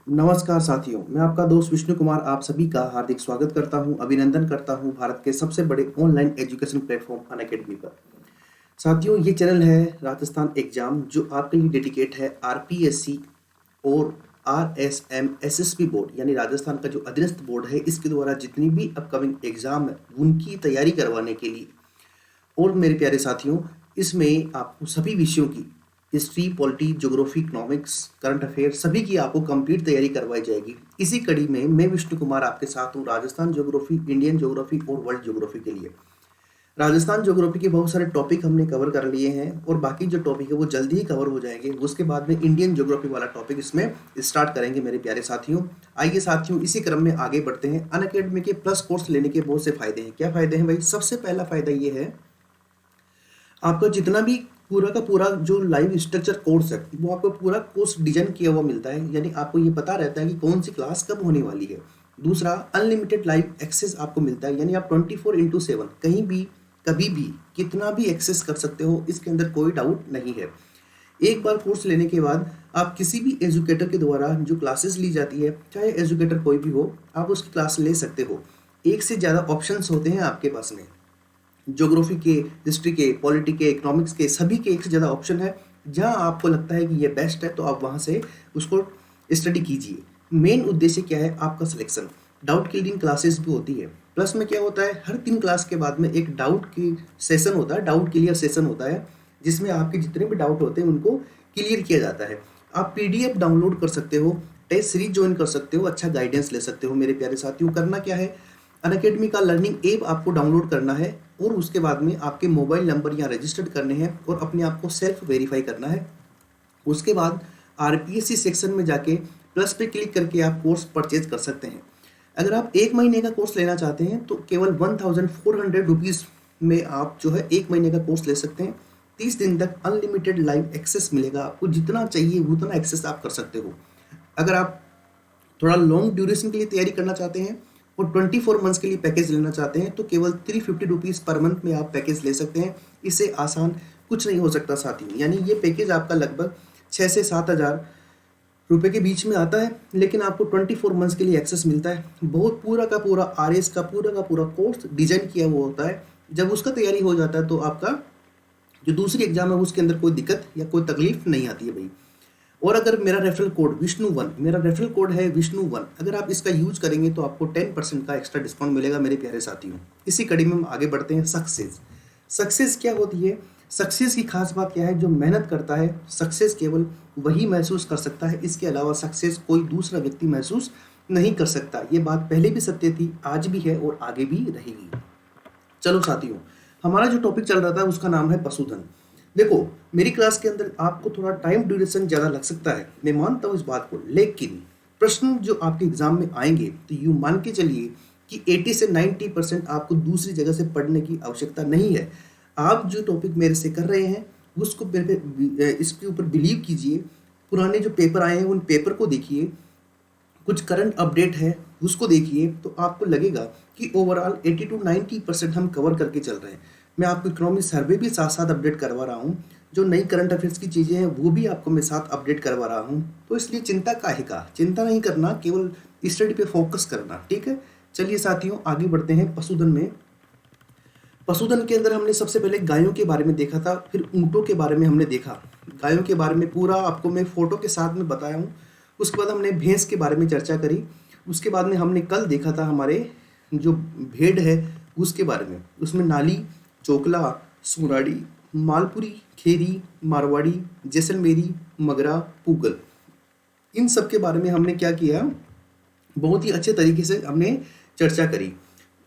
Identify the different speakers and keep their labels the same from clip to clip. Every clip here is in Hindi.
Speaker 1: नमस्कार साथियों, मैं आपका दोस्त विष्णु कुमार आप सभी का हार्दिक स्वागत करता हूं, अभिनंदन करता हूं भारत के सबसे बड़े ऑनलाइन एजुकेशन प्लेटफॉर्म अनअकैडमी पर। साथियों, ये चैनल है राजस्थान एग्जाम जो आपके लिए डेडिकेट है आरपीएससी और आरएसएम एसएसबी बोर्ड यानी राजस्थान का जो अधीनस्थ बोर्ड है इसके द्वारा जितनी भी अपकमिंग एग्जाम है उनकी तैयारी करवाने के लिए। और मेरे प्यारे साथियों, इसमें आपको सभी विषयों की history, polity, geography, economics, current affair सभी की आपको कंप्लीट तैयारी करवाई जाएगी। इसी कड़ी में मैं विष्णु कुमार आपके साथ हूँ राजस्थान ज्योग्राफी, इंडियन ज्योग्राफी और वर्ल्ड ज्योग्राफी के लिए। राजस्थान ज्योग्राफी के बहुत सारे टॉपिक हमने कवर कर लिए हैं और बाकी जो टॉपिक है वो जल्दी ही कवर हो जाएंगे। उसके बाद में इंडियन ज्योग्राफी वाला टॉपिक इसमें स्टार्ट करेंगे मेरे प्यारे साथियों। आइए साथियों, इसी क्रम में आगे बढ़ते हैं। अनअकैडमी के प्लस कोर्स लेने के बहुत से फायदे हैं। क्या फायदे हैं भाई? सबसे पहला फायदा ये है, आपका जितना भी पूरा का पूरा जो लाइव स्ट्रक्चर कोर्स है वो आपको पूरा कोर्स डिजाइन किया हुआ मिलता है, यानी आपको ये पता रहता है कि कौन सी क्लास कब होने वाली है। दूसरा, अनलिमिटेड लाइव एक्सेस आपको मिलता है, यानी आप 24/7 कहीं भी कभी भी कितना भी एक्सेस कर सकते हो, इसके अंदर कोई डाउट नहीं है। एक बार कोर्स लेने के बाद आप किसी भी एजुकेटर के द्वारा जो क्लासेस ली जाती है, चाहे एजुकेटर कोई भी हो, आप उसकी क्लास ले सकते हो। एक से ज़्यादा ऑप्शंस होते हैं आपके पास में, ज्योग्राफी के, हिस्ट्री के, पॉलिटी के, इकोनॉमिक्स के, सभी के एक से ज़्यादा ऑप्शन है। जहां आपको लगता है कि ये बेस्ट है तो आप वहां से उसको स्टडी कीजिए। मेन उद्देश्य क्या है? आपका सिलेक्शन। डाउट क्लियरिंग क्लासेस भी होती है। प्लस में क्या होता है, हर 3 क्लास के बाद में एक डाउट की सेशन होता है, डाउट क्लियर सेशन होता है, जिसमें आपके जितने भी डाउट होते हैं उनको क्लियर किया जाता है। आप पीडीएफ डाउनलोड कर सकते हो, टेस्ट सीरीज ज्वाइन कर सकते हो, अच्छा गाइडेंस ले सकते हो। मेरे प्यारे साथियों, करना क्या है, अनअकैडमी का लर्निंग ऐप आपको डाउनलोड करना है और उसके बाद में आपके मोबाइल नंबर यहाँ रजिस्टर्ड करने हैं और अपने आप को सेल्फ वेरीफाई करना है। उसके बाद आरपीएससी सेक्शन में जाके प्लस पे क्लिक करके आप कोर्स परचेज कर सकते हैं। अगर आप 1 महीने का कोर्स लेना चाहते हैं तो केवल 1400 रुपीज़ में आप जो है 1 महीने का कोर्स ले सकते हैं। 30 दिन तक अनलिमिटेड लाइव एक्सेस मिलेगा, आपको जितना चाहिए उतना एक्सेस आप कर सकते हो। अगर आप थोड़ा लॉन्ग ड्यूरेशन के लिए तैयारी करना चाहते हैं और 24 मंथ्स के लिए पैकेज लेना चाहते हैं तो केवल 350 रुपीज़ पर मंथ में आप पैकेज ले सकते हैं। इससे आसान कुछ नहीं हो सकता साथियों, यानी ये पैकेज आपका लगभग 6 से 7 हज़ार रुपये के बीच में आता है, लेकिन आपको 24 मंथ्स के लिए एक्सेस मिलता है। बहुत पूरा का पूरा आरएस का पूरा कोर्स डिजाइन किया हुआ होता है। जब उसका तैयारी हो जाता है तो आपका जो दूसरी एग्जाम है उसके अंदर कोई दिक्कत या कोई तकलीफ नहीं आती है भाई। और अगर मेरा रेफरल कोड विष्णु 1, मेरा रेफरल कोड है विष्णु 1, अगर आप इसका यूज करेंगे तो आपको 10% का एक्स्ट्रा डिस्काउंट मिलेगा मेरे प्यारे साथियों। इसी कड़ी में हम आगे बढ़ते हैं। सक्सेस क्या होती है? सक्सेस की खास बात क्या है? जो मेहनत करता है सक्सेस केवल वही महसूस कर सकता है, इसके अलावा सक्सेस कोई दूसरा व्यक्ति महसूस नहीं कर सकता। ये बात पहले भी सत्य थी, आज भी है और आगे भी रहेगी। चलो साथियों, हमारा जो टॉपिक चल रहा था उसका नाम है पशुधन। देखो, मेरी क्लास के अंदर आपको थोड़ा टाइम ड्यूरेशन ज़्यादा लग सकता है, मैं मानता हूँ इस बात को, लेकिन प्रश्न जो आपके एग्जाम में आएंगे तो यूँ मान के चलिए कि 80 से 90% आपको दूसरी जगह से पढ़ने की आवश्यकता नहीं है। आप जो टॉपिक मेरे से कर रहे हैं उसको इसके ऊपर बिलीव कीजिए। पुराने जो पेपर आए हैं उन पेपर को देखिए, कुछ करंट अपडेट है उसको देखिए, तो आपको लगेगा कि ओवरऑल 80 to 90% हम कवर करके चल रहे हैं। मैं आपको इकोनॉमिक सर्वे भी साथ साथ अपडेट करवा रहा हूँ, जो नई करंट अफेयर्स की चीज़ें हैं वो भी आपको मैं साथ अपडेट करवा रहा हूँ। तो इसलिए चिंता काहे का, चिंता नहीं करना, केवल स्टडी पे फोकस करना, ठीक है। चलिए साथियों, आगे बढ़ते हैं पशुधन में। पशुधन के अंदर हमने सबसे पहले गायों के बारे में देखा था, फिर ऊँटों के बारे में हमने देखा। गायों के बारे में पूरा आपको मैं फोटो के साथ में बताया हूँ। उसके बाद हमने भैंस के बारे में चर्चा करी। उसके बाद में हमने कल देखा था हमारे जो भेड़ है उसके बारे में। उसमें नाली, चोकला, सुराड़ी, मालपुरी, खेरी, मारवाड़ी, जैसलमेरी, मगरा, पूगल, इन सब के बारे में हमने क्या किया, बहुत ही अच्छे तरीके से हमने चर्चा करी।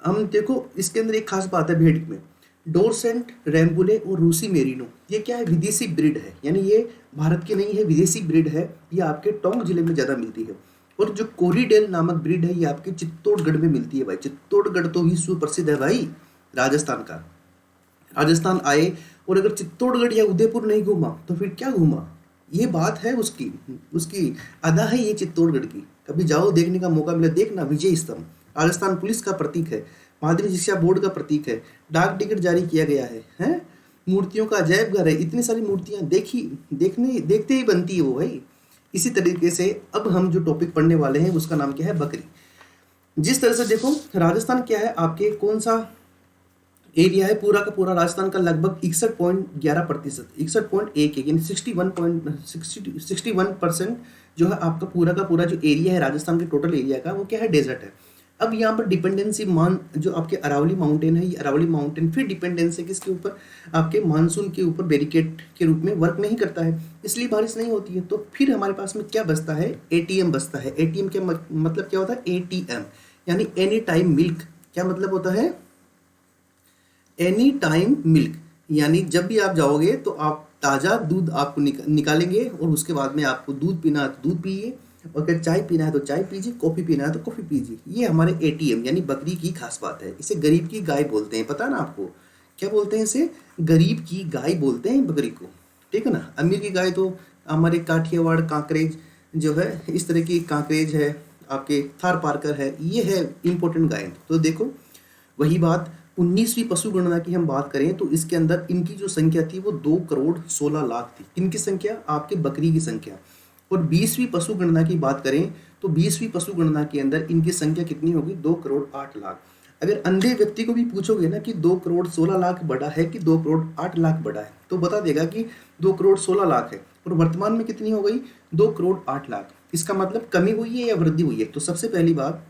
Speaker 1: हम देखो, इसके अंदर एक खास बात है भेड़ में, डोरसेंट, रैम्बुले और रूसी मेरिनो, ये क्या है? विदेशी ब्रीड है, यानी ये भारत की नहीं है, विदेशी ब्रीड है। ये आपके टोंक जिले में ज़्यादा मिलती है। और जो कोरीडेल नामक ब्रीड है ये आपके चित्तौड़गढ़ में मिलती है भाई। चित्तौड़गढ़ तो विश्व प्रसिद्ध है भाई राजस्थान का। राजस्थान आए और अगर चित्तौड़गढ़ या उदयपुर नहीं घूमा तो फिर क्या घूमा? ये बात है उसकी उसकी अदा है ये चित्तौड़गढ़ की। कभी जाओ, देखने का मौका मिले, देखना। विजय स्तंभ राजस्थान पुलिस का प्रतीक है, माध्यमिक शिक्षा बोर्ड का प्रतीक है, डाक टिकट जारी किया गया है, मूर्तियों का अजायब घर है। इतनी सारी मूर्तियां देखते ही बनती है वो भाई। इसी तरीके से अब हम जो टॉपिक पढ़ने वाले हैं उसका नाम क्या है, बकरी। जिस तरह से देखो राजस्थान क्या है, आपके कौन सा एरिया है, पूरा का पूरा राजस्थान का लगभग 61.11%, 61.1 यानी 61% जो है आपका पूरा का पूरा जो एरिया है राजस्थान के टोटल एरिया का, वो क्या है, डेजर्ट है। अब यहाँ पर डिपेंडेंसी मान जो आपके अरावली माउंटेन है, ये अरावली माउंटेन फिर डिपेंडेंस है किसके ऊपर, आपके मानसून के ऊपर बैरिकेड के रूप में वर्क नहीं करता है, इसलिए बारिश नहीं होती है। तो फिर हमारे पास में क्या बचता है, एटीएम बचता है। एटीएम क्या मतलब क्या होता है, एटीएम यानी एनी टाइम मिल्क। क्या मतलब होता है, एनी टाइम मिल्क, यानी जब भी आप जाओगे तो आप ताज़ा दूध आपको निकालेंगे और उसके बाद में आपको दूध पीना है तो दूध पिए, और अगर चाय पीना है तो चाय पीजिए, कॉफ़ी पीना है तो कॉफ़ी पीजिए। ये हमारे एटीएम यानी बकरी की खास बात है। इसे गरीब की गाय बोलते हैं, पता है ना आपको, क्या बोलते हैं इसे, गरीब की गाय बोलते हैं बकरी को, ठीक है ना। अमीर की गाय तो हमारे काठियावाड़ कांकरेज जो है, इस तरह की कांकरेज है, आपके थार पारकर है, ये है इंपॉर्टेंट गाय। तो देखो वही बात, 19वीं पशु गणना की हम बात करें तो इसके अंदर इनकी जो संख्या थी वो 2,16,00,000 थी। इनकी संख्या, आपके बकरी की संख्या। और 20वीं पशु गणना की बात करें तो 20वीं पशु गणना के अंदर इनकी संख्या कितनी होगी, 2,08,00,000। अगर अंधे व्यक्ति को भी पूछोगे ना कि 2,16,00,000 बड़ा है कि 2,08,00,000 बड़ा है, तो बता देगा कि 2,16,00,000 है। और वर्तमान में कितनी हो गई, 2,08,00,000। इसका मतलब कमी हुई है या वृद्धि हुई है। तो सबसे पहली बात,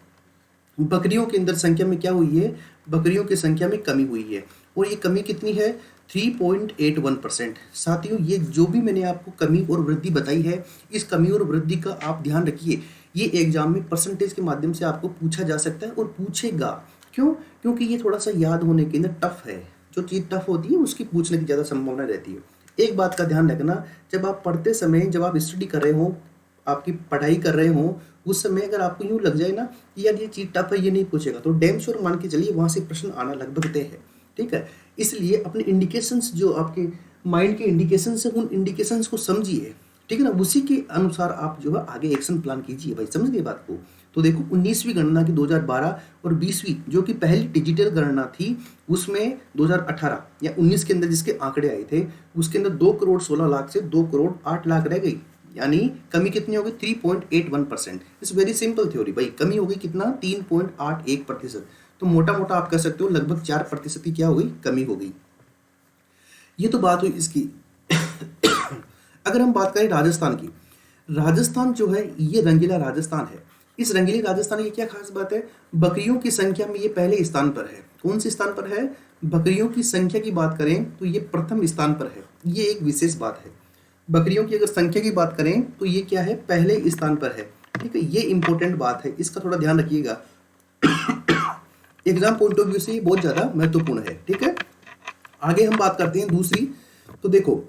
Speaker 1: बकरियों के अंदर संख्या में क्या हुई है, बकरियों की संख्या में कमी हुई है। और ये कमी कितनी है, 3.81%। साथियों ये जो भी मैंने आपको कमी और वृद्धि बताई है, इस कमी और वृद्धि का आप ध्यान रखिए। ये एग्जाम में परसेंटेज के माध्यम से आपको पूछा जा सकता है और पूछेगा। क्यों, क्योंकि ये थोड़ा सा याद होने के अंदर टफ है। जो चीज़ टफ होती है उसकी पूछने की ज़्यादा संभावना रहती है। एक बात का ध्यान रखना, जब आप पढ़ते समय, जब आप स्टडी कर रहे हो, आपकी पढ़ाई कर रहे हो, उस समय अगर आपको यूँ लग जाए ना कि यार ये चीज़ टफ है, ये नहीं पूछेगा, तो डैम श्योर मान के चलिए वहाँ से प्रश्न आना लगभग तय है, ठीक है। इसलिए अपने इंडिकेशंस, जो आपके माइंड के इंडिकेशंस है, उन इंडिकेशंस को समझिए, ठीक है ना। उसी के अनुसार आप जो है आगे एक्शन प्लान कीजिए भाई, समझ गए बात को। तो देखो 19वीं गणना की 2012 और 20वीं जो कि पहली डिजिटल गणना थी, उसमें 2018 या 19 के अंदर जिसके आंकड़े आए थे, उसके अंदर 2,16,00,000 से 2,08,00,000 रह गई। यानी कमी कितनी होगी, 3.81%। इट्स वेरी सिंपल थ्योरी भाई, कमी हो गई कितना, 3.81%। तो मोटा मोटा आप कह सकते हो लगभग 4% की क्या हो गई, कमी हो गई। ये तो बात हुई इसकी। अगर हम बात करें राजस्थान की, राजस्थान जो है ये रंगीला राजस्थान है। इस रंगीले राजस्थान की क्या खास बात है, बकरियों की संख्या में ये पहले स्थान पर है। कौन से स्थान पर है, बकरियों की संख्या की बात करें तो ये प्रथम स्थान पर है। ये एक विशेष बात है। बकरियों की अगर संख्या की बात करें तो ये क्या है, पहले स्थान पर है, ठीक है। ये इंपॉर्टेंट बात है, इसका थोड़ा ध्यान रखिएगा। एग्जाम पॉइंट ऑफ व्यू से बहुत ज़्यादा महत्वपूर्ण है, ठीक है। आगे हम बात करते हैं दूसरी। तो देखो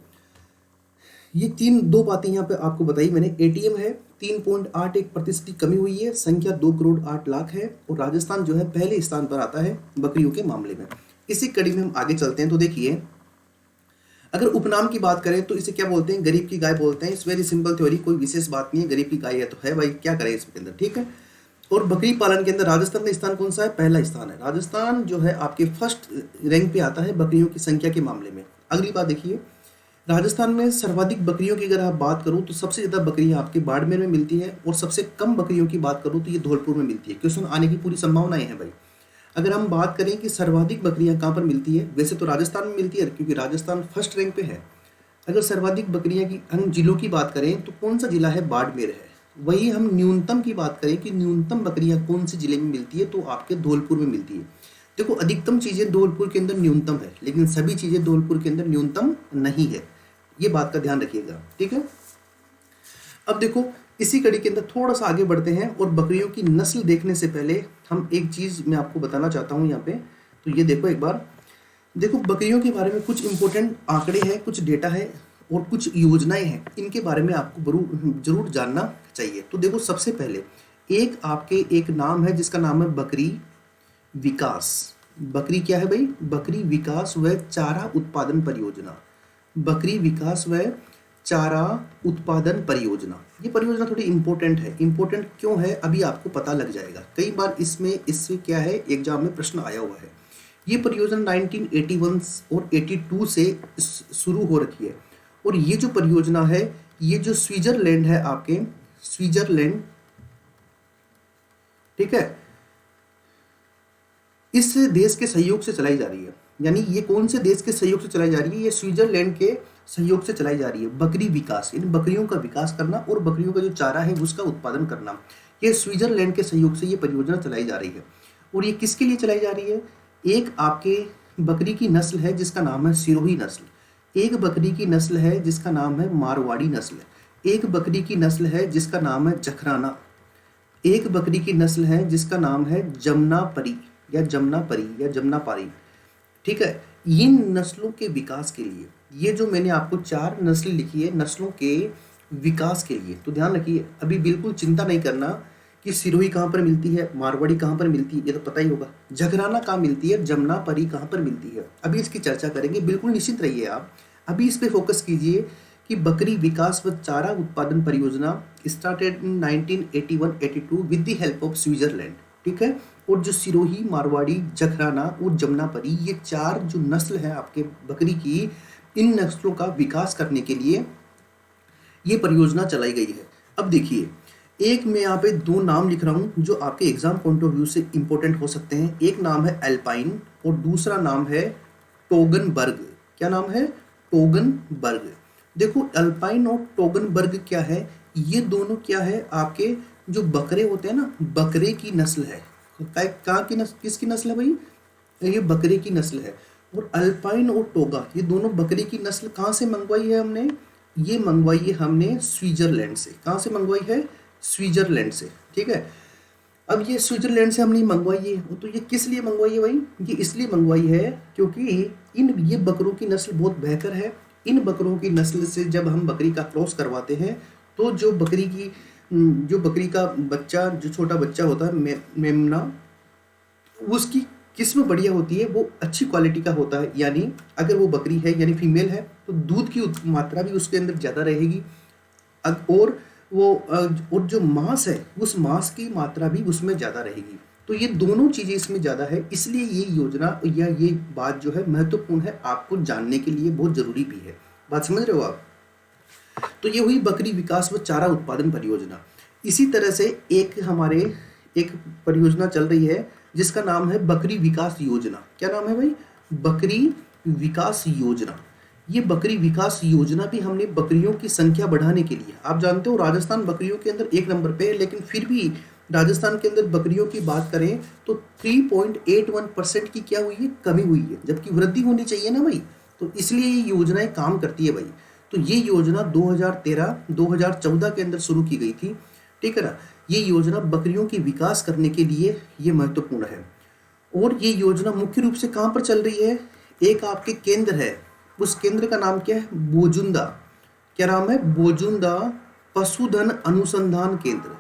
Speaker 1: ये दो बातें यहाँ पे आपको बताई मैंने। एटीएम है, 3.81% की कमी हुई है, संख्या 2,08,00,000 है, और राजस्थान जो है पहले स्थान पर आता है बकरियों के मामले में। इसी कड़ी में हम आगे चलते हैं। तो देखिए अगर उपनाम की बात करें तो इसे क्या बोलते हैं, गरीब की गाय बोलते हैं। इट्स वेरी सिंपल थ्योरी, कोई विशेष बात नहीं है, गरीब की गाय है तो है भाई, क्या करें इसके अंदर, ठीक है। और बकरी पालन के अंदर राजस्थान का स्थान कौन सा है, पहला स्थान है। राजस्थान जो है आपके फर्स्ट रैंक पे आता है बकरियों की संख्या के मामले में। अगली बात देखिए, राजस्थान में सर्वाधिक बकरियों की अगर आप बात करूं तो सबसे ज़्यादा बकरियां आपके बाड़मेर में मिलती हैं, और सबसे कम बकरियों की बात करूं तो ये धौलपुर में मिलती है। क्वेश्चन आने की पूरी संभावनाएं हैं भाई। अगर हम बात करें कि सर्वाधिक बकरियां कहाँ पर मिलती है, वैसे तो राजस्थान में मिलती है क्योंकि राजस्थान फर्स्ट रैंक पे है। अगर सर्वाधिक बकरियां की हम जिलों की बात करें तो कौन सा जिला है, बाड़मेर है। वही हम न्यूनतम की बात करें कि न्यूनतम बकरियां कौन से जिले में मिलती है, तो आपके धौलपुर में मिलती है। देखो अधिकतम चीज़ें धौलपुर के अंदर न्यूनतम है, लेकिन सभी चीज़ें धौलपुर के अंदर न्यूनतम नहीं है। ये बात का ध्यान रखिएगा, ठीक है। अब देखो इसी कड़ी के अंदर थोड़ा सा आगे बढ़ते हैं, और बकरियों की नस्ल देखने से पहले हम एक चीज़ मैं आपको बताना चाहता हूँ यहाँ पे। तो ये देखो एक बार, देखो बकरियों के बारे में कुछ इंपॉर्टेंट आंकड़े हैं, कुछ डेटा है और कुछ योजनाएं हैं, इनके बारे में आपको जरूर जानना चाहिए। तो देखो सबसे पहले एक आपके एक नाम है जिसका नाम है बकरी विकास। बकरी क्या है भाई, बकरी विकास व चारा उत्पादन परियोजना। बकरी विकास व चारा उत्पादन परियोजना, ये परियोजना थोड़ी इंपॉर्टेंट है। इंपॉर्टेंट क्यों है अभी आपको पता लग जाएगा, कई बार इससे क्या है एग्जाम में प्रश्न आया हुआ है। ये परियोजना 1981 और 82 से शुरू हो रखी है, और ये जो परियोजना है ये जो स्विट्जरलैंड है आपके, स्विट्जरलैंड, ठीक है, इस देश के सहयोग से चलाई जा रही है। यानी ये कौन से देश के सहयोग से चलाई जा रही है? ये स्विट्जरलैंड के सहयोग से चलाई जा रही है। बकरी विकास, इन बकरियों का विकास करना और बकरियों का जो चारा है उसका उत्पादन करना, ये स्विट्जरलैंड के सहयोग से ये परियोजना चलाई जा रही है। और ये किसके लिए चलाई जा रही है? एक आपके बकरी की नस्ल है जिसका नाम है सिरोही नस्ल, एक बकरी की नस्ल है जिसका नाम है मारवाड़ी नस्ल, एक बकरी की नस्ल है जिसका नाम है जखराना, एक बकरी की नस्ल है जिसका नाम है जमनापरी या जमनापरी या जमनापारी, ठीक है। इन नस्लों के विकास के लिए, ये जो मैंने आपको 4 नस्ल लिखी है नस्लों के विकास के लिए, तो ध्यान रखिए, अभी बिल्कुल चिंता नहीं करना कि सिरोही कहाँ पर मिलती है, मारवाड़ी कहाँ पर मिलती है, ये तो पता ही होगा। जगराना कहाँ मिलती है, जमनापरी कहाँ पर मिलती है, अभी इसकी चर्चा करेंगे, बिल्कुल निश्चित रहिए आप। अभी इस पे फोकस कीजिए कि बकरी विकास व चारा उत्पादन परियोजना started in 1981-82 with the help of Switzerland, ठीक है। और जो सिरोही, मारवाड़ी, जखराना और जमनापरी, ये 4 जो नस्ल है आपके बकरी की, इन नस्लों का विकास करने के लिए ये परियोजना चलाई गई है। अब देखिए, एक मैं यहाँ पे 2 नाम लिख रहा हूँ जो आपके एग्जाम पॉइंट ऑफ व्यू से इंपॉर्टेंट हो सकते हैं। एक नाम है एल्पाइन और दूसरा नाम है टोगनबर्ग। क्या नाम है? टोगनबर्ग। देखो, अल्पाइन और टोगनबर्ग क्या है? ये दोनों क्या है, आपके जो बकरे होते हैं ना, बकरे की नस्ल है। कहाँ की नस्ल, किसकी नस्ल है भाई? ये बकरे की नस्ल है। और अल्पाइन और टोगा, ये दोनों बकरे की नस्ल कहाँ से मंगवाई है हमने? ये मंगवाई है हमने स्विट्जरलैंड से। कहाँ से मंगवाई है? स्विट्जरलैंड से, ठीक है। अब ये स्विट्जरलैंड से हमने मंगवाई है, तो ये किस लिए मंगवाई है भाई? ये इसलिए मंगवाई है क्योंकि ये बकरों की नस्ल बहुत बेहतर है। इन बकरों की नस्ल से जब हम बकरी का क्रॉस करवाते हैं तो जो बकरी का बच्चा, जो छोटा बच्चा होता है मेमना, उसकी किस्म बढ़िया होती है, वो अच्छी क्वालिटी का होता है। यानी अगर वो बकरी है यानी फीमेल है तो दूध की मात्रा भी उसके अंदर ज़्यादा रहेगी, और जो मांस है उस मांस की मात्रा भी उसमें ज़्यादा रहेगी। तो ये दोनों चीज़ें इसमें ज़्यादा है, इसलिए ये योजना या ये बात जो है महत्वपूर्ण है, आपको जानने के लिए बहुत ज़रूरी भी है। बात समझ रहे हो आप? तो ये हुई बकरी विकास व चारा उत्पादन परियोजना। इसी तरह से एक परियोजना चल रही है जिसका नाम है बकरी विकास योजना। क्या नाम है भाई? बकरी विकास योजना। ये बकरी विकास योजना भी हमने बकरियों की संख्या बढ़ाने के लिए, आप जानते हो राजस्थान बकरियों के अंदर 1 नंबर पे है, लेकिन फिर भी राजस्थान के अंदर बकरियों की बात करें तो 3.81% की क्या हुई है? कमी हुई है, जबकि वृद्धि होनी चाहिए ना भाई। तो इसलिए ये योजनाएं काम करती है भाई। तो ये योजना 2013-2014 के अंदर शुरू की गई थी, ठीक है ना। ये योजना बकरियों की विकास करने के लिए ये महत्वपूर्ण है। और ये योजना मुख्य रूप से कहाँ पर चल रही है? एक आपके केंद्र है, उस केंद्र का नाम क्या है? बोजुंदा। क्या नाम है? बोजुंदा पशुधन अनुसंधान केंद्र।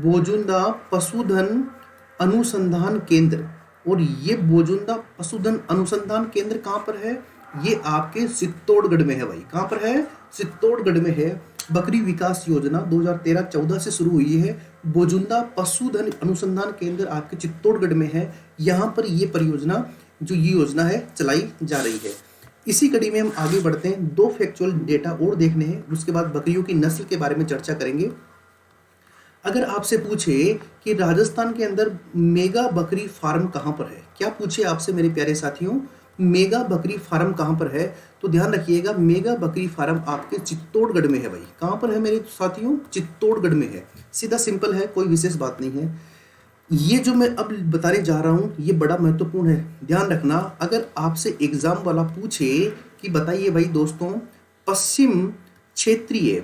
Speaker 1: बोजुंदा पशुधन अनुसंधान केंद्र। और ये बोजुंदा पशुधन अनुसंधान केंद्र कहाँ पर है? ये आपके चित्तौड़गढ़ में है भाई। कहाँ पर है? चित्तौड़गढ़ में है। बकरी विकास योजना 2013-14 से शुरू हुई है। बोजुंदा पशुधन अनुसंधान केंद्र आपके चित्तौड़गढ़ में है। यहाँ पर ये परियोजना, जो ये योजना है, चलाई जा रही है। इसी कड़ी में हम आगे बढ़ते हैं, 2 फैक्चुअल डेटा और देखने हैं, उसके बाद बकरियों की नस्ल के बारे में चर्चा करेंगे। अगर आपसे पूछे कि राजस्थान के अंदर मेगा बकरी फार्म कहाँ पर है, क्या पूछे आपसे मेरे प्यारे साथियों, मेगा बकरी फार्म कहाँ पर है, तो ध्यान रखिएगा, मेगा बकरी फार्म आपके चित्तौड़गढ़ में है भाई। कहाँ पर है मेरे साथियों? चित्तौड़गढ़ में है। सीधा सिंपल है, कोई विशेष बात नहीं है। ये जो मैं अब बताने जा रहा हूँ ये बड़ा महत्वपूर्ण है, ध्यान रखना। अगर आपसे एग्जाम वाला पूछे कि बताइए भाई दोस्तों, पश्चिम क्षेत्रीय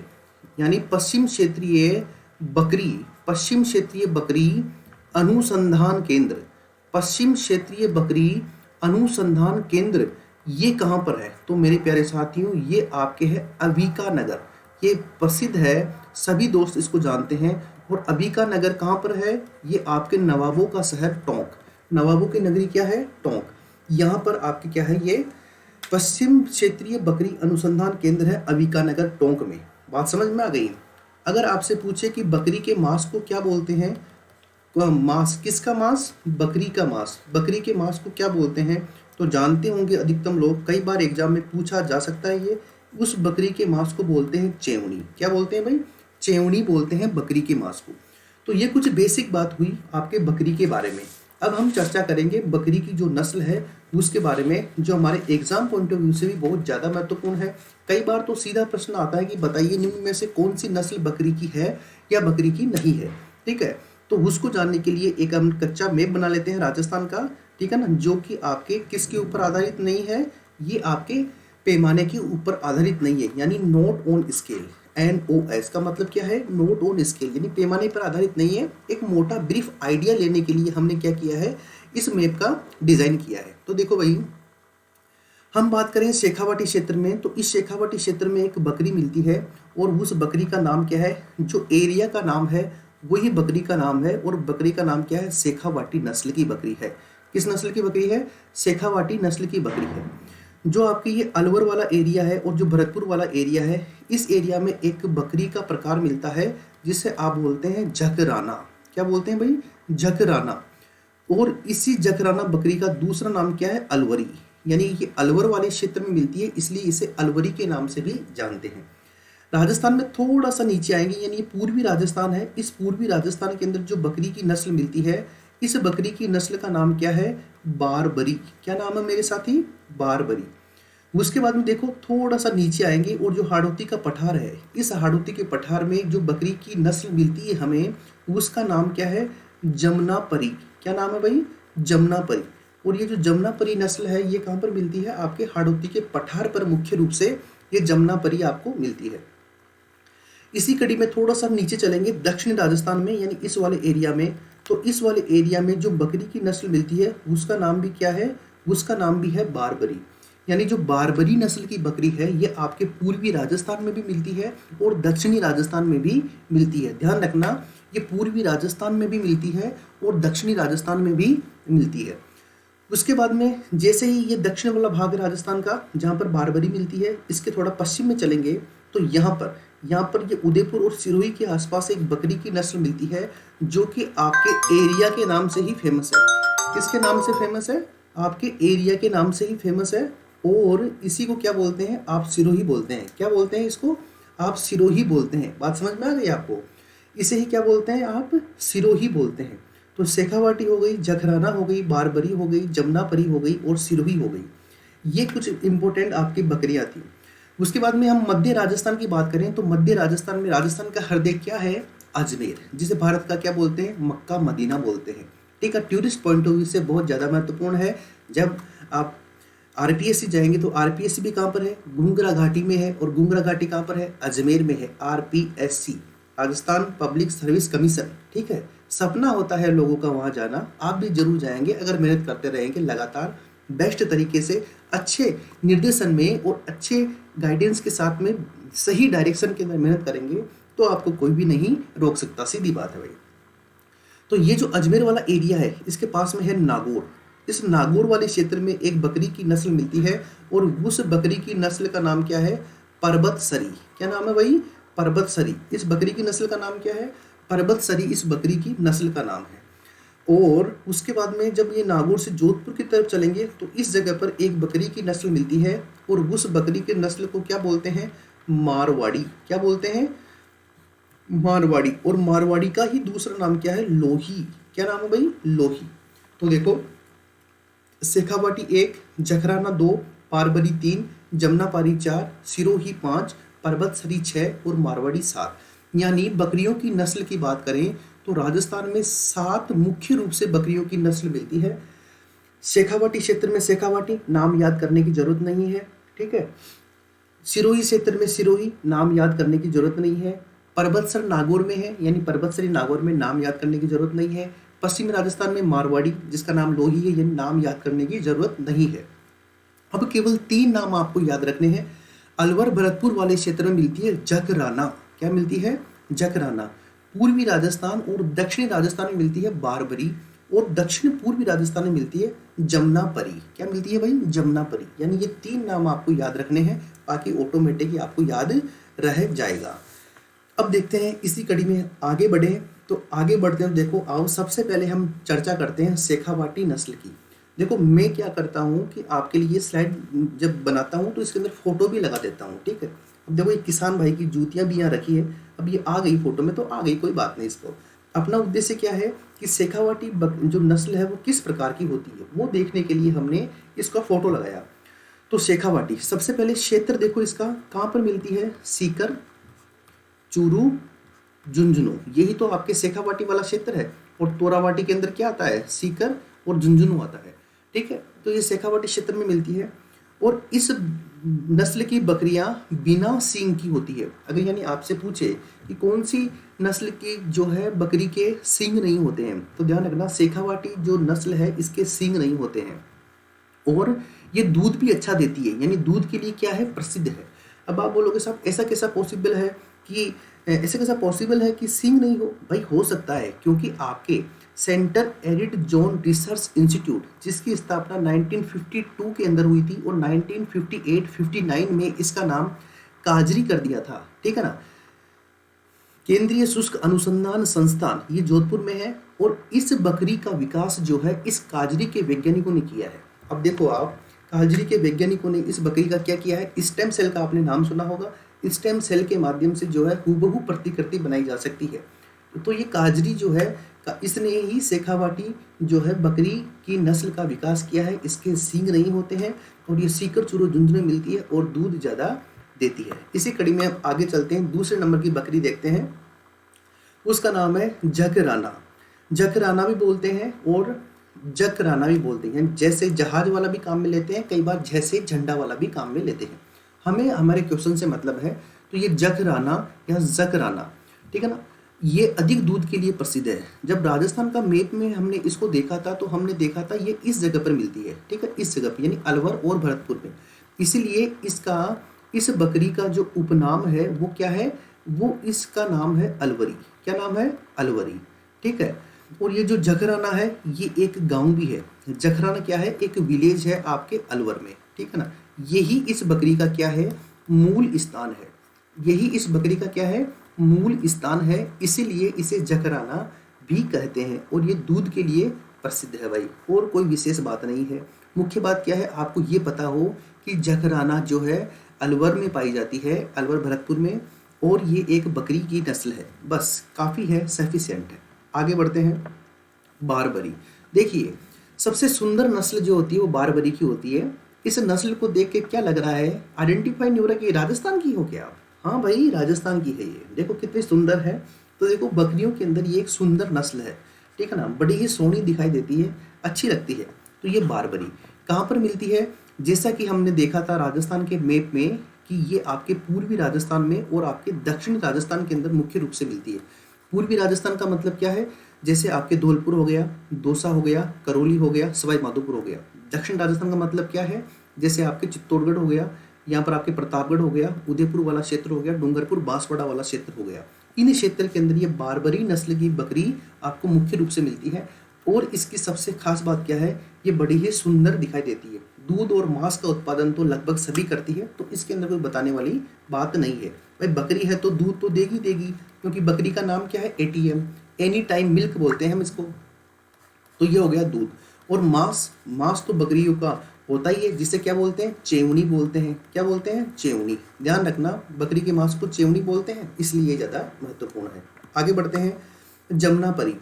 Speaker 1: बकरी अनुसंधान केंद्र, पश्चिम क्षेत्रीय बकरी अनुसंधान केंद्र ये कहाँ पर है? तो मेरे प्यारे साथियों, ये आपके है अविका नगर। ये प्रसिद्ध है, सभी दोस्त इसको जानते हैं। और अबिका नगर कहाँ पर है? ये आपके नवाबों का शहर टोंक, नवाबों की नगरी क्या है? टोंक। यहाँ पर आपके क्या है? ये पश्चिम क्षेत्रीय बकरी अनुसंधान केंद्र है अबिका नगर टोंक में। बात समझ में आ गई? अगर आपसे पूछे कि बकरी के मांस को क्या बोलते हैं, तो मांस, किसका मांस? बकरी का मांस। बकरी के मांस को क्या बोलते हैं? तो जानते होंगे अधिकतम लोग, कई बार एग्जाम में पूछा जा सकता है ये उस बकरी के मांस को बोलते हैं चेवनी। क्या बोलते हैं भाई? चेवनी बोलते हैं बकरी के मांस को। तो ये कुछ बेसिक बात हुई आपके बकरी के बारे में। अब हम चर्चा करेंगे बकरी की जो नस्ल है उसके बारे में, जो हमारे एग्जाम पॉइंट ऑफ व्यू से भी बहुत ज़्यादा महत्वपूर्ण है। कई बार तो सीधा प्रश्न आता है कि बताइए निम्न में से कौन सी नस्ल बकरी की है या बकरी की नहीं है। ठीक है, तो उसको जानने के लिए एक हम कच्चा मैप बना लेते हैं राजस्थान का, ठीक है ना, जो कि आपके किसके ऊपर आधारित नहीं है, ये आपके पैमाने के ऊपर आधारित नहीं है, यानी नोट ऑन स्केल। NOS का मतलब क्या है? नोट ऑन स्केल, यानी पैमाने पर आधारित नहीं है। एक मोटा ब्रीफ आइडिया लेने के लिए हमने क्या किया है, इस मैप का डिजाइन किया है। तो देखो भाई, हम बात करें शेखावाटी क्षेत्र में, तो इस शेखावाटी क्षेत्र में एक बकरी मिलती है और उस बकरी का नाम क्या है? जो एरिया का नाम है वही बकरी का नाम है, और बकरी का नाम क्या है? शेखावाटी नस्ल की बकरी है। किस नस्ल की बकरी है? शेखावाटी नस्ल की बकरी है। जो आपकी ये अलवर वाला एरिया है और जो भरतपुर वाला एरिया है, इस एरिया में एक बकरी का प्रकार मिलता है जिसे आप बोलते हैं जकराना। क्या बोलते हैं भाई? जकराना। और इसी जकराना बकरी का दूसरा नाम क्या है? अलवरी। यानी ये अलवर वाले क्षेत्र में मिलती है, इसलिए इसे अलवरी के नाम से भी जानते हैं। राजस्थान में थोड़ा सा नीचे आएंगे, यानी ये पूर्वी राजस्थान है। इस पूर्वी राजस्थान के अंदर जो बकरी की नस्ल मिलती है, इस बकरी की नस्ल का नाम क्या है? बारबरी। क्या नाम है मेरे साथी? बारबरी। उसके बाद में देखो थोड़ा सा नीचे आएंगे और जो हाड़ौती का पठार है, इस हाड़ौती के पठार में जो बकरी की नस्ल मिलती है हमें, उसका नाम क्या है? जमुनापरी। क्या नाम है भाई? जमुनापरी। और ये जो जमुनापरी नस्ल है ये कहाँ पर मिलती है? आपके हाड़ौती के पठार पर मुख्य रूप से ये जमुनापरी आपको मिलती है। इसी कड़ी में थोड़ा सा नीचे चलेंगे दक्षिण राजस्थान में, यानी इस वाले एरिया में। तो इस वाले एरिया में जो बकरी की नस्ल मिलती है उसका नाम भी क्या है? उसका नाम भी है बारबरी। यानी जो बारबरी नस्ल की बकरी है ये आपके पूर्वी राजस्थान में भी मिलती है और दक्षिणी राजस्थान में भी मिलती है। ध्यान रखना, ये पूर्वी राजस्थान में भी मिलती है और दक्षिणी राजस्थान में भी मिलती है। उसके बाद में जैसे ही ये दक्षिण वाला भाग है राजस्थान का जहाँ पर बारबरी मिलती है, इसके थोड़ा पश्चिम में चलेंगे तो यहाँ पर ये उदयपुर और सिरोही के आसपास एक बकरी की नस्ल मिलती है जो कि आपके एरिया के नाम से ही फेमस है। किसके नाम से फेमस है? आपके एरिया के नाम से ही फेमस है। और इसी को क्या बोलते हैं? आप सिरोही बोलते हैं। क्या बोलते हैं इसको? आप सिरोही बोलते हैं। बात समझ में आ गई आपको? इसे ही क्या बोलते हैं? आप सिरोही बोलते हैं। तो शेखावाटी हो गई, जखराना हो गई, बारबरी हो गई, जमुनापरी हो गई और सिरोही हो गई। ये कुछ इंपॉर्टेंट आपकी बकरियां थी। उसके बाद में हम मध्य राजस्थान की बात करें तो मध्य राजस्थान में राजस्थान का हृदय क्या है? अजमेर, जिसे भारत का क्या बोलते हैं? मक्का मदीना बोलते हैं। ठीक है, टूरिस्ट पॉइंट ऑफ व्यू से बहुत ज़्यादा महत्वपूर्ण है। जब आप RPSC जाएंगे तो RPSC भी कहाँ पर है? गुंगरा घाटी में है। और गुंगरा घाटी कहाँ पर है? अजमेर में है। RPSC, Rajasthan public service commission. ठीक है, सपना होता है लोगों का वहाँ जाना, आप भी जरूर जाएंगे अगर मेहनत करते रहेंगे लगातार बेस्ट तरीके से, अच्छे निर्देशन में और अच्छे गाइडेंस के साथ में, सही डायरेक्शन के अंदर मेहनत करेंगे तो आपको कोई भी नहीं रोक सकता। सीधी बात है भाई। तो ये जो अजमेर वाला एरिया है इसके पास में है नागौर। इस नागौर वाले क्षेत्र में एक बकरी की नस्ल मिलती है और उस बकरी की नस्ल का नाम क्या है? पर्वतसरी। क्या नाम है भाई? पर्वतसरी। इस बकरी की नस्ल का नाम क्या है? पर्वतसरी इस बकरी की नस्ल का नाम है। और उसके बाद में जब ये नागौर से जोधपुर की तरफ चलेंगे तो इस जगह पर एक बकरी की नस्ल मिलती है और उस बकरी की नस्ल को क्या बोलते हैं? मारवाड़ी। क्या बोलते हैं? मारवाड़ी। और मारवाड़ी का ही दूसरा नाम क्या है? लोही। क्या नाम है भाई? लोही। तो देखो, शेखावाटी 1, जखराना 2, बारबरी 3, जमुनापारी 4, सिरोही 5, पर्वतसरी 6 और मारवाड़ी 7। यानी बकरियों की नस्ल की बात करें तो राजस्थान में 7 मुख्य रूप से बकरियों की नस्ल मिलती है। शेखावाटी क्षेत्र में शेखावाटी, नाम याद करने की जरूरत नहीं है। ठीक है, सिरोही क्षेत्र में सिरोही, नाम याद करने की जरूरत नहीं है। पर्वतसर नागौर में है, यानी पर्वतसरी नागौर में, नाम याद करने की जरूरत नहीं है। पश्चिमी राजस्थान में मारवाड़ी, जिसका नाम लोही है, ये नाम याद करने की जरूरत नहीं है। अब केवल 3 नाम आपको याद रखने हैं। अलवर भरतपुर वाले क्षेत्र में मिलती है जकराना। क्या मिलती है? जकराना। पूर्वी राजस्थान और दक्षिणी राजस्थान में मिलती है बारबरी और दक्षिण पूर्वी राजस्थान में मिलती है जमुनापरी। क्या मिलती है भाई? जमुनापरी। यानी ये 3 नाम आपको याद रखने हैं, बाकी ऑटोमेटिक आपको याद रह जाएगा। अब देखते हैं इसी कड़ी में आगे बढ़े। तो आगे बढ़ते हैं, देखो आओ सबसे पहले हम चर्चा करते हैं शेखावाटी नस्ल की। देखो मैं क्या करता हूँ कि आपके लिए स्लाइड जब बनाता हूँ तो इसके अंदर फोटो भी लगा देता हूँ, ठीक है। अब देखो एक किसान भाई की जूतियां भी यहाँ रखी है, अब ये आ गई फोटो में तो आ गई, कोई बात नहीं। इसको अपना उद्देश्य क्या है कि शेखावाटी जो नस्ल है वो किस प्रकार की होती है वो देखने के लिए हमने इसका फोटो लगाया। तो शेखावाटी सबसे पहले क्षेत्र देखो इसका कहाँ पर मिलती है, सीकर, चूरू, झुंझुनू, यही तो आपके शेखावाटी वाला क्षेत्र है। और तोरावाटी के अंदर क्या आता है, सीकर और झुंझुनू आता है, ठीक है। तो ये शेखावाटी क्षेत्र में मिलती है। और इस नस्ल की बकरियां बिना सींग की होती है। अगर यानी आपसे पूछे कि कौन सी नस्ल की जो है बकरी के सींग नहीं होते हैं, तो ध्यान रखना शेखावाटी जो नस्ल है इसके सींग नहीं होते हैं। और ये दूध भी अच्छा देती है, यानी दूध के लिए क्या है, प्रसिद्ध है। अब आप बोलोगे साहब ऐसा कैसा पॉसिबल है कि ऐसे कैसा पॉसिबल है कि सींग नहीं हो, भाई हो सकता है, क्योंकि आपके centre arid zone research institute जिसकी स्थापना 1952 के अंदर हुई थी और 1958-59 में इसका नाम काजरी कर दिया था, ठीक है ना। केंद्रीय शुष्क अनुसंधान संस्थान ये जोधपुर में है। और इस बकरी का विकास जो है इस काजरी के वैज्ञानिकों ने किया है। अब देखो आप, काजरी के वैज्ञानिकों ने इस बकरी का क्या किया है, स्टेम सेल का आपने नाम सुना होगा। स्टेम सेल के माध्यम से जो है हूबहू प्रतिकृति बनाई जा सकती है। तो ये काजरी जो है इसने ही शेखावाटी जो है बकरी की नस्ल का विकास किया है। इसके सींग नहीं होते हैं और ये सीकर, चूरू, झुंझुनू मिलती है और दूध ज़्यादा देती है। इसी कड़ी में अब आगे चलते हैं, दूसरे नंबर की बकरी देखते हैं। उसका नाम है जकराना। जकराना भी बोलते हैं और जकराना भी बोलते हैं। जैसे जहाज वाला भी काम में लेते हैं, कई बार जैसे झंडा वाला भी काम में लेते हैं। हमें हमारे क्वेश्चन से मतलब है, तो ये जकराना या जकराना, ठीक है ना, ये अधिक दूध के लिए प्रसिद्ध है। जब राजस्थान का मैप में हमने इसको देखा था तो हमने देखा था ये इस जगह पर मिलती है, ठीक है, इस जगह पर यानी अलवर और भरतपुर में। इसीलिए इस बकरी का जो उपनाम है वो क्या है, वो इसका नाम है अलवरी। क्या नाम है, अलवरी, ठीक है। और ये जो जखराना है ये एक गांव भी है। जखराना क्या है, एक विलेज है आपके अलवर में, ठीक है ना। यही इस बकरी का क्या है, मूल स्थान है। यही इस बकरी का क्या है, मूल स्थान है, इसीलिए इसे जखराना भी कहते हैं। और ये दूध के लिए प्रसिद्ध है भाई, और कोई विशेष बात नहीं है। मुख्य बात क्या है, आपको ये पता हो कि जखराना जो है अलवर में पाई जाती है, अलवर भरतपुर में, और ये एक बकरी की नस्ल है, बस काफ़ी है, सफिशिएंट है। आगे बढ़ते हैं, बारबरी। देखिए सबसे सुंदर नस्ल जो होती है वो बारबरी की होती है। इस नस्ल को देख के क्या लग रहा है, आइडेंटिफाई नहीं हो रहा कि राजस्थान की हो क्या आप, हाँ भाई राजस्थान की है ये, देखो कितनी सुंदर है। तो देखो बकरियों के अंदर ये एक सुंदर नस्ल है, ठीक है ना, बड़ी ही सोहनी दिखाई देती है, अच्छी लगती है। तो ये बारबरी कहाँ पर मिलती है, जैसा कि हमने देखा था राजस्थान के मैप में कि ये आपके पूर्वी राजस्थान में और आपके दक्षिणी राजस्थान के अंदर मुख्य रूप से मिलती है। पूर्वी राजस्थान का मतलब क्या है, जैसे आपके धौलपुर हो गया, दौसा हो गया, करौली हो गया, सवाई माधोपुर हो गया। दक्षिण राजस्थान का मतलब क्या है, जैसे आपके चित्तौड़गढ़ हो गया, यहाँ पर आपके प्रतापगढ़ हो गया, उदयपुर वाला क्षेत्र हो गया, डूंगरपुर बांसवाड़ा वाला क्षेत्र हो गया। इन क्षेत्र के अंदर ये बारबरी नस्ल की बकरी आपको मुख्य रूप से मिलती है। और इसकी सबसे खास बात क्या है, ये बड़ी ही सुंदर दिखाई देती है। दूध और मांस का उत्पादन तो लगभग सभी करती है, तो इसके अंदर कोई बताने वाली बात नहीं है। भाई बकरी है तो दूध तो देगी देगी, क्योंकि बकरी का नाम क्या है, एटीएम, एनी टाइम मिल्क बोलते हैं हम इसको। तो ये हो गया दूध। और मांस तो बकरियों का होता ही है, जिसे क्या बोलते हैं, चेवनी बोलते हैं। क्या बोलते हैं, चेवनी। ध्यान रखना, बकरी के मांस को चेवनी बोलते हैं, इसलिए ज़्यादा महत्वपूर्ण है। आगे बढ़ते हैं, जमुनापरी।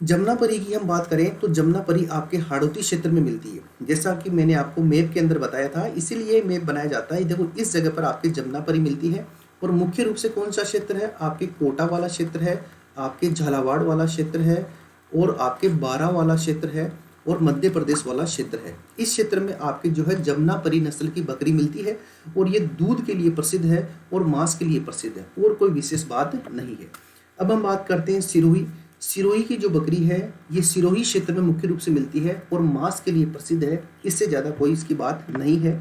Speaker 1: जमुनापरी की हम बात करें तो जमुनापरी आपके हाड़ौती क्षेत्र में मिलती है, जैसा कि मैंने आपको मैप के अंदर बताया था, इसीलिए मैप बनाया जाता है। देखो इस जगह पर आपकी जमुनापरी मिलती है। और मुख्य रूप से कौन सा क्षेत्र है, आपके कोटा वाला क्षेत्र है, आपके झालावाड़ वाला क्षेत्र है, और आपके बारा वाला क्षेत्र है, और मध्य प्रदेश वाला क्षेत्र है। इस क्षेत्र में आपके जो है जमुनापरी नस्ल की बकरी मिलती है। और ये दूध के लिए प्रसिद्ध है और मांस के लिए प्रसिद्ध है, और कोई विशेष बात नहीं है। अब हम बात करते हैं सिरोही। सिरोही की जो बकरी है ये सिरोही क्षेत्र में मुख्य रूप से मिलती है और मांस के लिए प्रसिद्ध है, इससे ज़्यादा कोई इसकी बात नहीं है।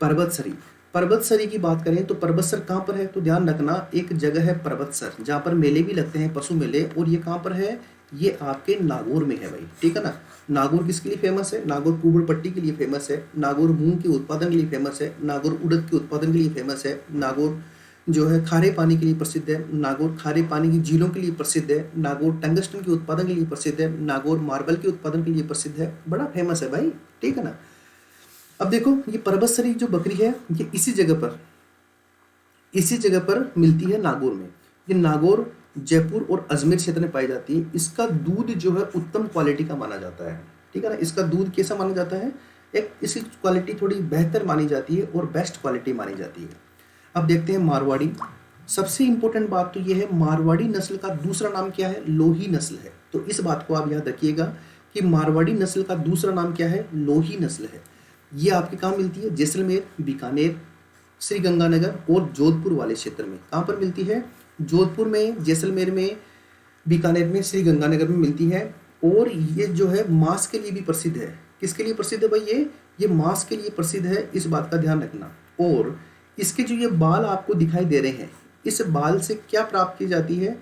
Speaker 1: पर्वतसरी। पर्वतसरी की बात करें तो पर्वतसर कहाँ पर है, तो ध्यान रखना, एक जगह है पर्वतसर जहाँ पर मेले भी लगते हैं, पशु मेले, और ये कहाँ पर है, ये आपके नागौर में है भाई, ठीक है ना। नागौर किसके लिए फेमस है, नागौर कुबड़ पट्टी के लिए फेमस है, नागौर मूंग के उत्पादन के लिए फेमस है, नागौर उड़द के उत्पादन के लिए फेमस है, नागौर जो है खारे पानी के लिए प्रसिद्ध है, नागौर खारे पानी की झीलों के लिए प्रसिद्ध है, नागौर टंगस्टन के उत्पादन के लिए प्रसिद्ध है, नागौर मार्बल के उत्पादन के लिए प्रसिद्ध है, बड़ा फेमस है भाई, ठीक है ना। अब देखो ये परबतसरी जो बकरी है ये इसी जगह पर मिलती है नागौर में। ये नागौर, जयपुर और अजमेर क्षेत्र में पाई जाती है। इसका दूध जो है उत्तम क्वालिटी का माना जाता है, ठीक है ना। इसका दूध कैसा माना जाता है, एक इसकी क्वालिटी थोड़ी बेहतर मानी जाती है और बेस्ट क्वालिटी मानी जाती है। अब देखते हैं मारवाड़ी। सबसे इंपॉर्टेंट बात तो ये है, मारवाड़ी नस्ल का दूसरा नाम क्या है, लोही नस्ल है। तो इस बात को आप याद रखिएगा कि मारवाड़ी नस्ल का दूसरा नाम क्या है, लोही नस्ल है। ये आपके कहाँ मिलती है, जैसलमेर, बीकानेर, श्रीगंगानगर और जोधपुर वाले क्षेत्र में। कहाँ पर मिलती है, जोधपुर में, जैसलमेर में, बीकानेर में, श्रीगंगानगर में मिलती है। और ये जो है मांस के लिए भी प्रसिद्ध है। किसके लिए प्रसिद्ध है भाई, ये मांस के लिए प्रसिद्ध है, इस बात का ध्यान रखना। और इसके जो ये बाल आपको दिखाई दे रहे हैं, इस बाल से क्या प्राप्त की जाती है,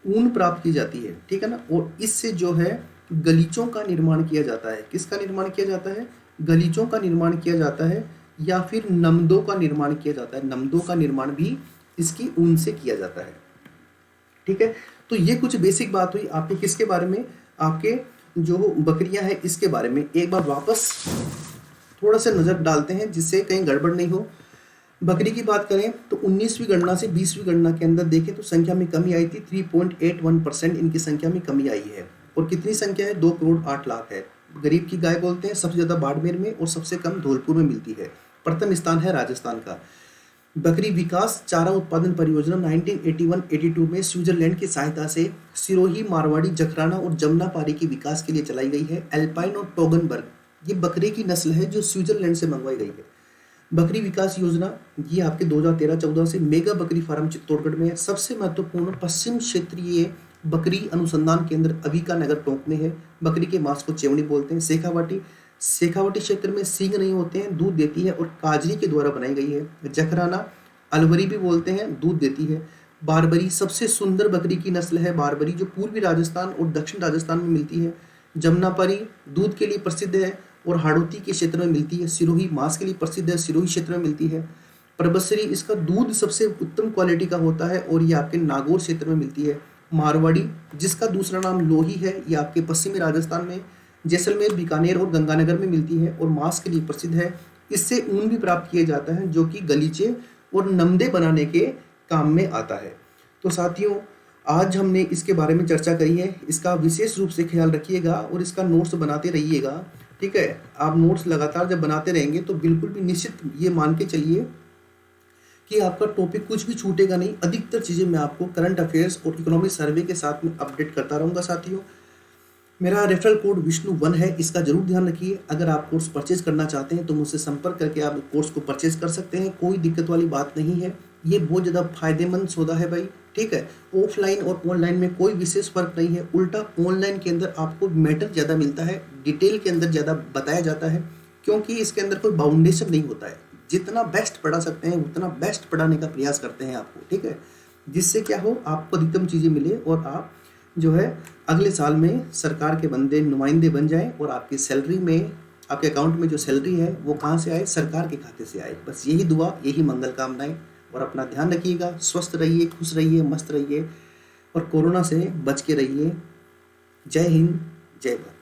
Speaker 1: ऊन प्राप्त की जाती है, ठीक है ना। और इससे जो है गलीचों का निर्माण किया जाता है। किसका निर्माण किया जाता है, गलीचों का निर्माण किया जाता है, या फिर नमदों का निर्माण किया जाता है। नमदों का निर्माण भी इसकी ऊन से किया जाता है, ठीक है। तो ये कुछ बेसिक बात हुई आपके किसके बारे में, आपके जो बकरियां हैं इसके बारे में। एक बार वापस थोड़ा सा नज़र डालते हैं जिससे कहीं गड़बड़ नहीं हो। बकरी की बात करें तो 19वीं गणना से 20वीं गणना के अंदर देखें तो संख्या में कमी आई थी। 3.81% इनकी संख्या में कमी आई है। और कितनी संख्या है, 2 करोड़ 8 लाख है। गरीब की गाय बोलते हैं, सबसे ज़्यादा बाड़मेर में और सबसे कम धौलपुर में मिलती है। प्रथम स्थान है राजस्थान का। बकरी विकास चारा उत्पादन परियोजना 1981-82 में स्विट्जरलैंड की सहायता से सिरोही, मारवाड़ी, जखराना और जमुनापारी के विकास के लिए चलाई गई है। एल्पाइन और टोगनबर्ग ये बकरे की नस्ल है जो स्विट्जरलैंड से मंगवाई गई है। बकरी विकास योजना ये आपके 2013-14 से मेगा बकरी फार्म चित्तौड़गढ़ में है। सबसे महत्वपूर्ण पश्चिम क्षेत्रीय बकरी अनुसंधान केंद्र अविका नगर टोंक में है। बकरी के मांस को चेवनी बोलते हैं। शेखावाटी क्षेत्र में सींग नहीं होते हैं, दूध देती है और काजरी के द्वारा बनाई गई है। जखराना अलवरी भी बोलते हैं, दूध देती है। बारबरी सबसे सुंदर बकरी की नस्ल है, बारबरी जो पूर्वी राजस्थान और दक्षिण राजस्थान में मिलती है। जमुनापारी दूध के लिए प्रसिद्ध है और हाड़ौती के क्षेत्र में मिलती है। सिरोही मांस के लिए प्रसिद्ध है, सिरोही क्षेत्र में मिलती है। परबतसरी इसका दूध सबसे उत्तम क्वालिटी का होता है और ये आपके नागौर क्षेत्र में मिलती है। मारवाड़ी जिसका दूसरा नाम लोही है, ये आपके पश्चिमी राजस्थान में जैसलमेर, बीकानेर और गंगानगर में मिलती है और मांस के लिए प्रसिद्ध है। इससे ऊन भी प्राप्त किया जाता है जो कि गलीचे और नमदे बनाने के काम में आता है। तो साथियों आज हमने इसके बारे में चर्चा करी है। इसका विशेष रूप से ख्याल रखिएगा और इसका नोट्स बनाते रहिएगा, ठीक है। आप नोट्स लगातार जब बनाते रहेंगे तो बिल्कुल भी निश्चित ये मान के चलिए कि आपका टॉपिक कुछ भी छूटेगा नहीं। अधिकतर चीज़ें मैं आपको करंट अफेयर्स और इकोनॉमिक सर्वे के साथ में अपडेट करता रहूँगा। साथियों मेरा रेफरल कोड विष्णु1 है, इसका जरूर ध्यान रखिए। अगर आप कोर्स परचेज करना चाहते हैं तो मुझसे संपर्क करके आप कोर्स को परचेज कर सकते हैं, कोई दिक्कत वाली बात नहीं है। ये बहुत ज़्यादा फायदेमंद सौदा है भाई, ठीक है। ऑफलाइन और ऑनलाइन में कोई विशेष फर्क नहीं है, उल्टा ऑनलाइन के अंदर आपको मैटर ज़्यादा मिलता है, डिटेल के अंदर ज़्यादा बताया जाता है, क्योंकि इसके अंदर कोई बाउंडेशन नहीं होता है। जितना बेस्ट पढ़ा सकते हैं उतना बेस्ट पढ़ाने का प्रयास करते हैं आपको, ठीक है। जिससे क्या हो, आपको अधिकतम चीज़ें मिले और आप जो है अगले साल में सरकार के नुमाइंदे बन जाएं और आपकी सैलरी में, आपके अकाउंट में जो सैलरी है वो कहाँ से आए, सरकार के खाते से आए। बस यही दुआ, यही मंगल कामनाएं। और अपना ध्यान रखिएगा, स्वस्थ रहिए, खुश रहिए, मस्त रहिए और कोरोना से बच के रहिए। जय हिंद, जय भारत।